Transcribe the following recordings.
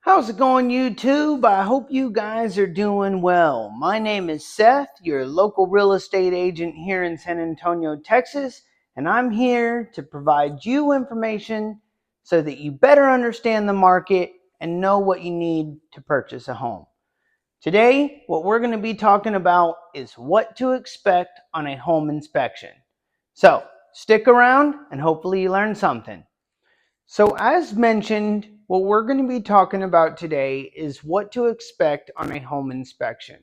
How's it going, YouTube? I hope you guys are doing well. My name is Seth, your local real estate agent here in San Antonio, Texas, and I'm here to provide you information so that you better understand the market and know what you need to purchase a home. Today, what we're going to be talking about is what to expect on a home inspection. So, stick around and hopefully you learn something. So as mentioned, what we're going to be talking about today is what to expect on a home inspection.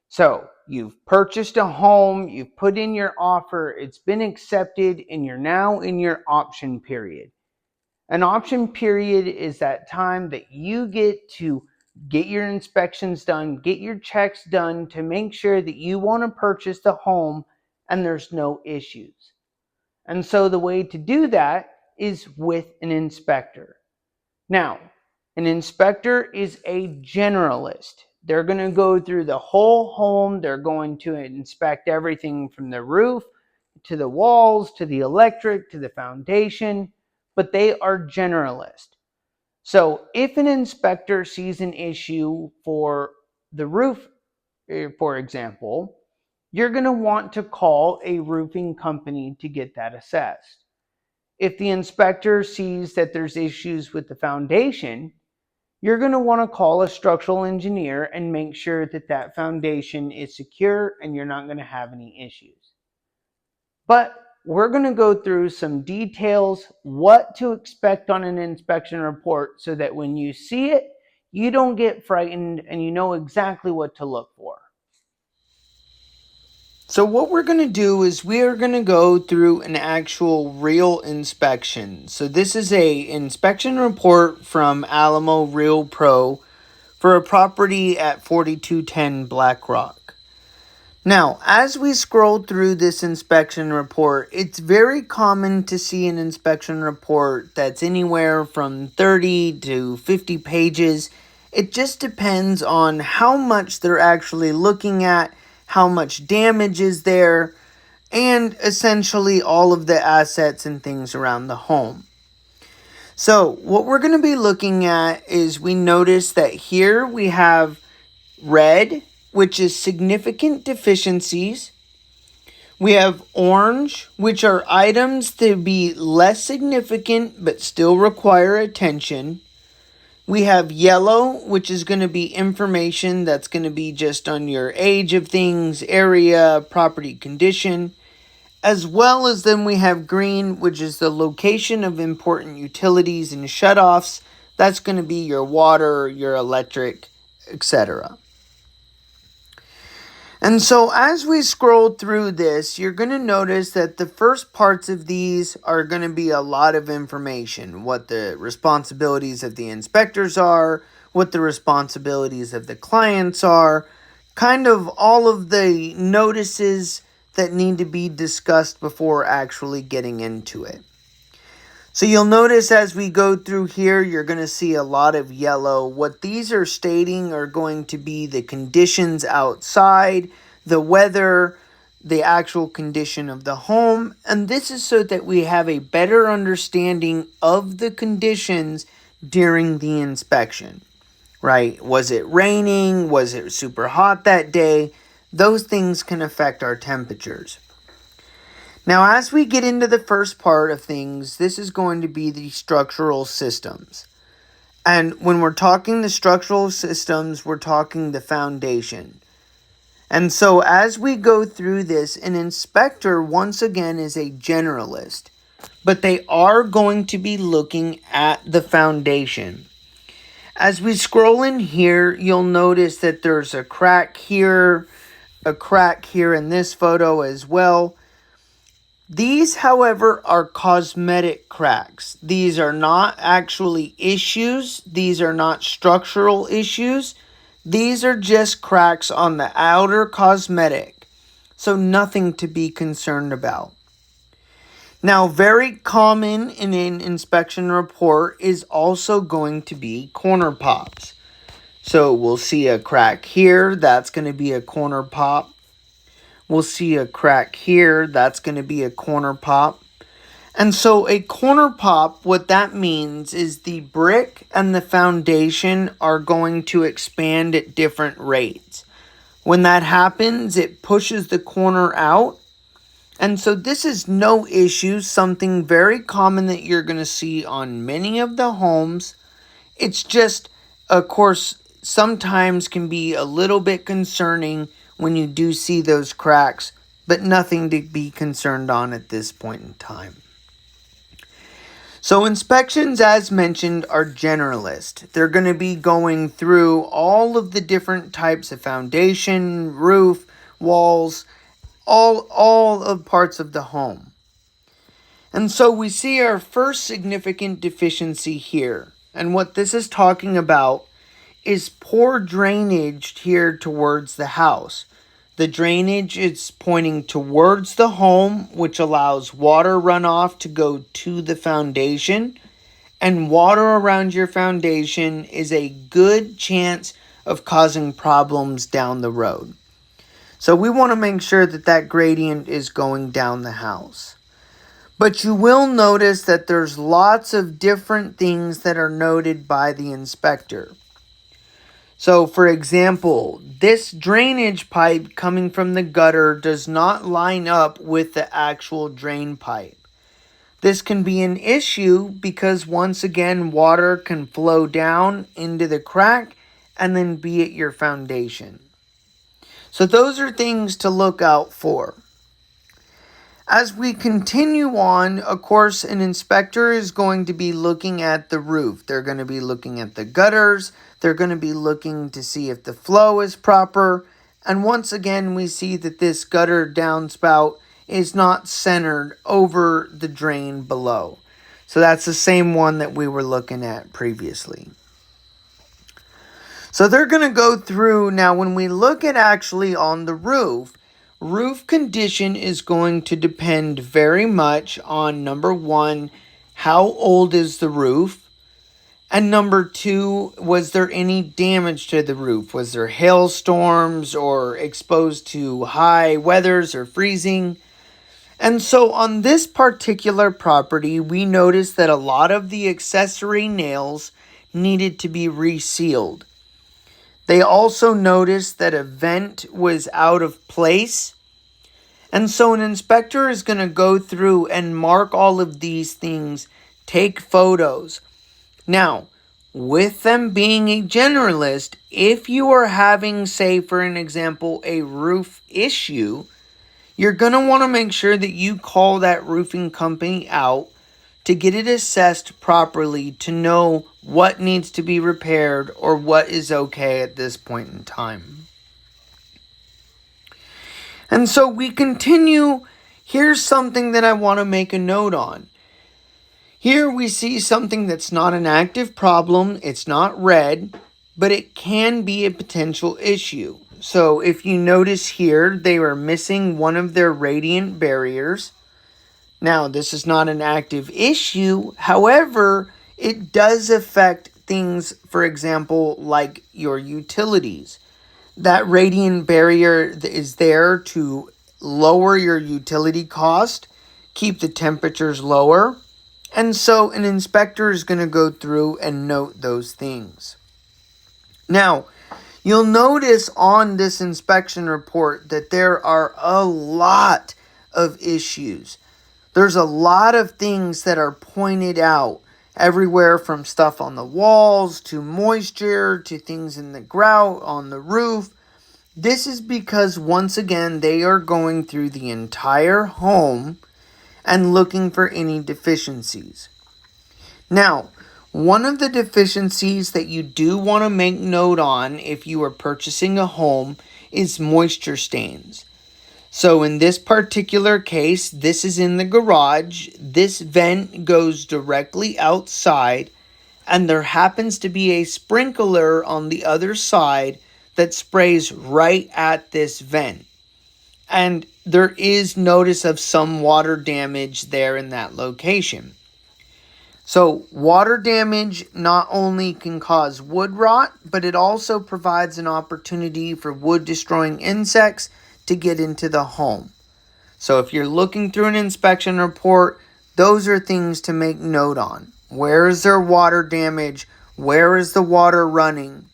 So you've purchased a home, you've put in your offer, it's been accepted, and you're now in your option period. An option period is that time that you get to get your inspections done, get your checks done to make sure that you want to purchase the home and there's no issues. And so the way to do that is with an inspector. Now, an inspector is a generalist. They're going to go through the whole home. They're going to inspect everything from the roof to the walls to the electric to the foundation, but they are generalist. So if an inspector sees an issue for the roof, for example, you're going to want to call a roofing company to get that assessed. If the inspector sees that there's issues with the foundation, you're going to want to call a structural engineer and make sure that that foundation is secure and you're not going to have any issues. But we're going to go through some details, what to expect on an inspection report so that when you see it, you don't get frightened and you know exactly what to look for. So what we're going to do is we are going to go through an actual real inspection. So this is a inspection report from Alamo Real Pro for a property at 4210 Black Rock. Now, as we scroll through this inspection report, it's very common to see an inspection report that's anywhere from 30 to 50 pages. It just depends on how much they're actually looking at, how much damage is there, and essentially all of the assets and things around the home. So what we're going to be looking at is we notice that here we have red, which is significant deficiencies. We have orange, which are items to be less significant but still require attention. We have yellow, which is going to be information that's going to be just on your age of things, area, property condition. As well as then we have green, which is the location of important utilities and shutoffs. That's going to be your water, your electric, etc. And so as we scroll through this, you're going to notice that the first parts of these are going to be a lot of information. What the responsibilities of the inspectors are, what the responsibilities of the clients are, kind of all of the notices that need to be discussed before actually getting into it. So you'll notice as we go through here, you're going to see a lot of yellow. What these are stating are going to be the conditions outside, the weather, the actual condition of the home. And this is so that we have a better understanding of the conditions during the inspection, right? Was it raining? Was it super hot that day? Those things can affect our temperatures. Now, as we get into the first part of things, this is going to be the structural systems. And when we're talking the structural systems, we're talking the foundation. And so as we go through this, an inspector, once again, is a generalist. But they are going to be looking at the foundation. As we scroll in here, you'll notice that there's a crack here in this photo as well. These, however, are cosmetic cracks. These are not actually issues. These are not structural issues. These are just cracks on the outer cosmetic. So nothing to be concerned about. Now, very common in an inspection report is also going to be corner pops. So we'll see a crack here. That's going to be a corner pop. We'll see a crack here. That's going to be a corner pop. And so a corner pop, what that means is the brick and the foundation are going to expand at different rates. When that happens, it pushes the corner out. And so this is no issue, something very common that you're going to see on many of the homes. It's just, of course, sometimes can be a little bit concerning when you do see those cracks, but nothing to be concerned on at this point in time. So inspections, as mentioned, are generalist. They're going to be going through all of the different types of foundation, roof, walls, all of parts of the home. And so we see our first significant deficiency here. And what this is talking about is poor drainage here towards the house. The drainage is pointing towards the home, which allows water runoff to go to the foundation. And water around your foundation is a good chance of causing problems down the road. So we want to make sure that that gradient is going down the house. But you will notice that there's lots of different things that are noted by the inspector. So, for example, this drainage pipe coming from the gutter does not line up with the actual drain pipe. This can be an issue because, once again, water can flow down into the crack and then be at your foundation. So those are things to look out for. As we continue on, of course, an inspector is going to be looking at the roof. They're going to be looking at the gutters. They're going to be looking to see if the flow is proper. And once again, we see that this gutter downspout is not centered over the drain below. So that's the same one that we were looking at previously. So they're going to go through. Now, when we look at actually on the roof condition is going to depend very much on, number one, how old is the roof? And number two, was there any damage to the roof? Was there hailstorms or exposed to high weathers or freezing? And so on this particular property, we noticed that a lot of the accessory nails needed to be resealed. They also noticed that a vent was out of place. And so an inspector is going to go through and mark all of these things, take photos. Now, with them being a generalist, if you are having, say, for an example, a roof issue, you're going to want to make sure that you call that roofing company out to get it assessed properly to know what needs to be repaired or what is okay at this point in time. And so we continue. Here's something that I want to make a note on. Here we see something that's not an active problem. It's not red, but it can be a potential issue. So if you notice here, they were missing one of their radiant barriers. Now, this is not an active issue. However, it does affect things, for example, like your utilities. That radiant barrier is there to lower your utility cost, keep the temperatures lower. And so an inspector is going to go through and note those things. Now, you'll notice on this inspection report that there are a lot of issues. There's a lot of things that are pointed out, everywhere from stuff on the walls to moisture to things in the grout on the roof. This is because, once again, they are going through the entire home and looking for any deficiencies. Now, one of the deficiencies that you do want to make note on if you are purchasing a home is moisture stains. So in this particular case, this is in the garage. This vent goes directly outside, and there happens to be a sprinkler on the other side that sprays right at this vent. And there is notice of some water damage there in that location. So water damage not only can cause wood rot, but it also provides an opportunity for wood-destroying insects to get into the home. So if you're looking through an inspection report, those are things to make note on. Where is there water damage? Where is the water running?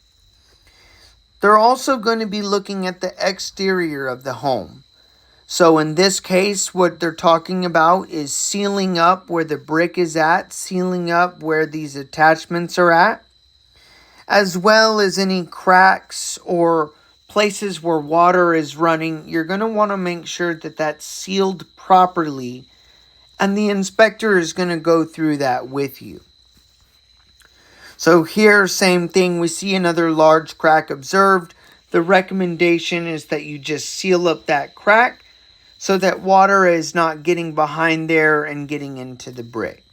They're also going to be looking at the exterior of the home. So in this case, what they're talking about is sealing up where the brick is at, sealing up where these attachments are at, as well as any cracks or places where water is running. You're going to want to make sure that that's sealed properly, and the inspector is going to go through that with you. So here, same thing, we see another large crack observed. The recommendation is that you just seal up that crack so that water is not getting behind there and getting into the brick.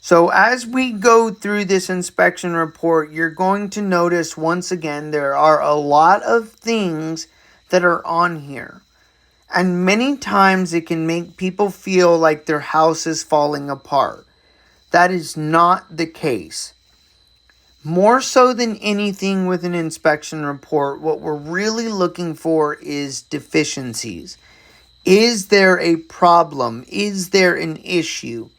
So as we go through this inspection report, you're going to notice once again there are a lot of things that are on here. And many times it can make people feel like their house is falling apart. That is not the case. More so than anything with an inspection report, what we're really looking for is deficiencies. Is there a problem? Is there an issue?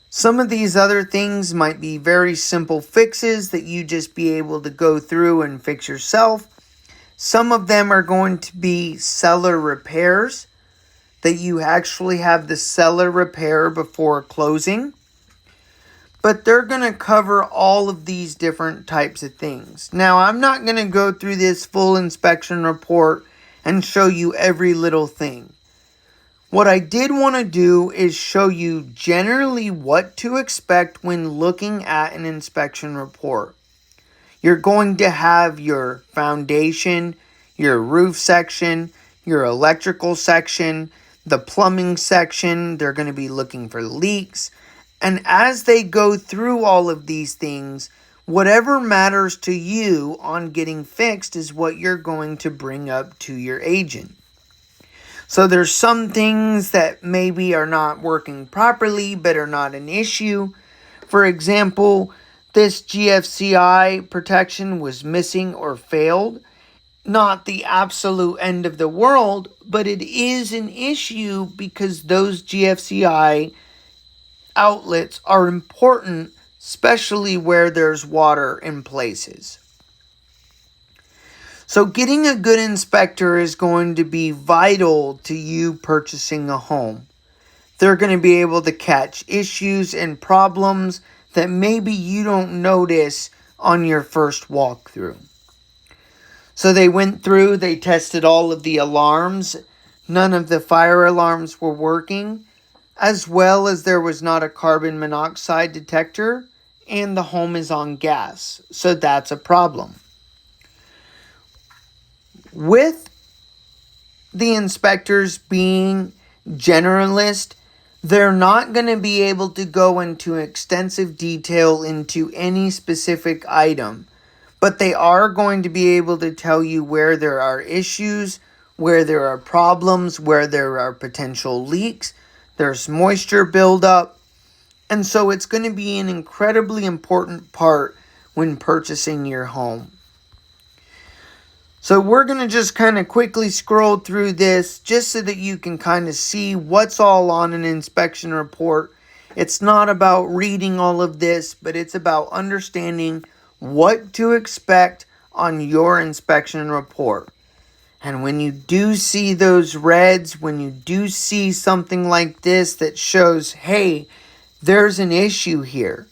Some of these other things might be very simple fixes that you just be able to go through and fix yourself. Some of them are going to be cellar repairs, that you actually have the cellar repair before closing. But they're going to cover all of these different types of things. Now, I'm not going to go through this full inspection report and show you every little thing. What I did want to do is show you generally what to expect when looking at an inspection report. You're going to have your foundation, your roof section, your electrical section, the plumbing section. They're going to be looking for leaks. And as they go through all of these things, whatever matters to you on getting fixed is what you're going to bring up to your agent. So there's some things that maybe are not working properly but are not an issue. For example, this GFCI protection was missing or failed. Not the absolute end of the world, but it is an issue because those GFCI outlets are important, especially where there's water in places. So getting a good inspector is going to be vital to you purchasing a home. They're going to be able to catch issues and problems that maybe you don't notice on your first walkthrough. So they went through, they tested all of the alarms. None of the fire alarms were working, as well as there was not a carbon monoxide detector, and the home is on gas. So that's a problem. With the inspectors being generalist, they're not going to be able to go into extensive detail into any specific item, but they are going to be able to tell you where there are issues, where there are problems, where there are potential leaks, there's moisture buildup, and so it's going to be an incredibly important part when purchasing your home. So we're going to just kind of quickly scroll through this just so that you can kind of see what's all on an inspection report. It's not about reading all of this, but it's about understanding what to expect on your inspection report. And when you do see those reds, when you do see something like this that shows, hey, there's an issue here,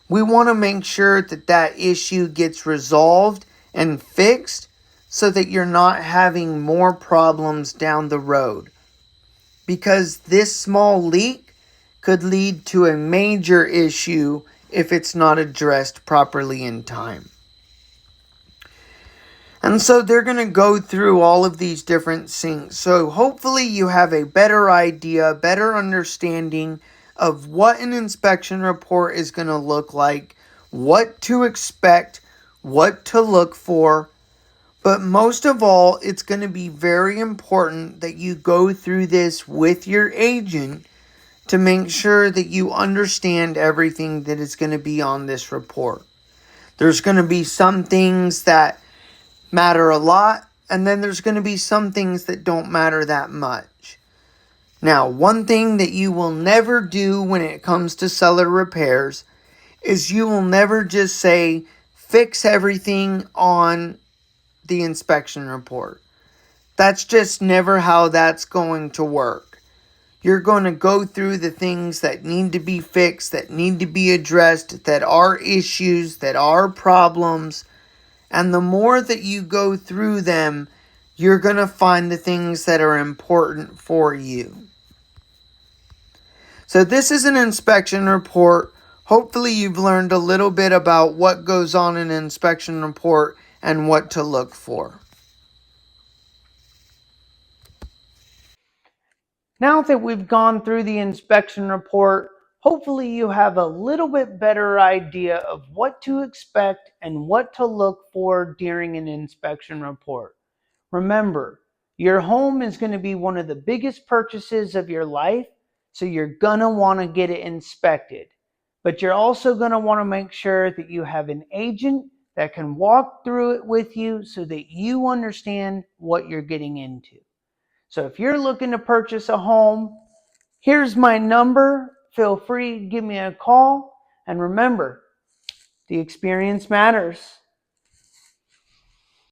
we want to make sure that that issue gets resolved and fixed, so that you're not having more problems down the road. Because this small leak could lead to a major issue if it's not addressed properly in time. And so they're going to go through all of these different things. So hopefully you have a better idea, better understanding of what an inspection report is going to look like, what to expect, what to look for. But most of all, it's going to be very important that you go through this with your agent to make sure that you understand everything that is going to be on this report. There's going to be some things that matter a lot, and then there's going to be some things that don't matter that much. Now, one thing that you will never do when it comes to cellar repairs is you will never just say, fix everything on the inspection report. That's just never how that's going to work. You're going to go through the things that need to be fixed, that need to be addressed, that are issues, that are problems. And the more that you go through them, you're going to find the things that are important for you. So this is an inspection report. Hopefully you've learned a little bit about what goes on in an inspection report and what to look for. Now that we've gone through the inspection report, hopefully you have a little bit better idea of what to expect and what to look for during an inspection report. Remember, your home is going to be one of the biggest purchases of your life, so you're going to want to get it inspected. But you're also going to want to make sure that you have an agent that can walk through it with you so that you understand what you're getting into. So if you're looking to purchase a home, here's my number. Feel free to give me a call. And remember, the experience matters.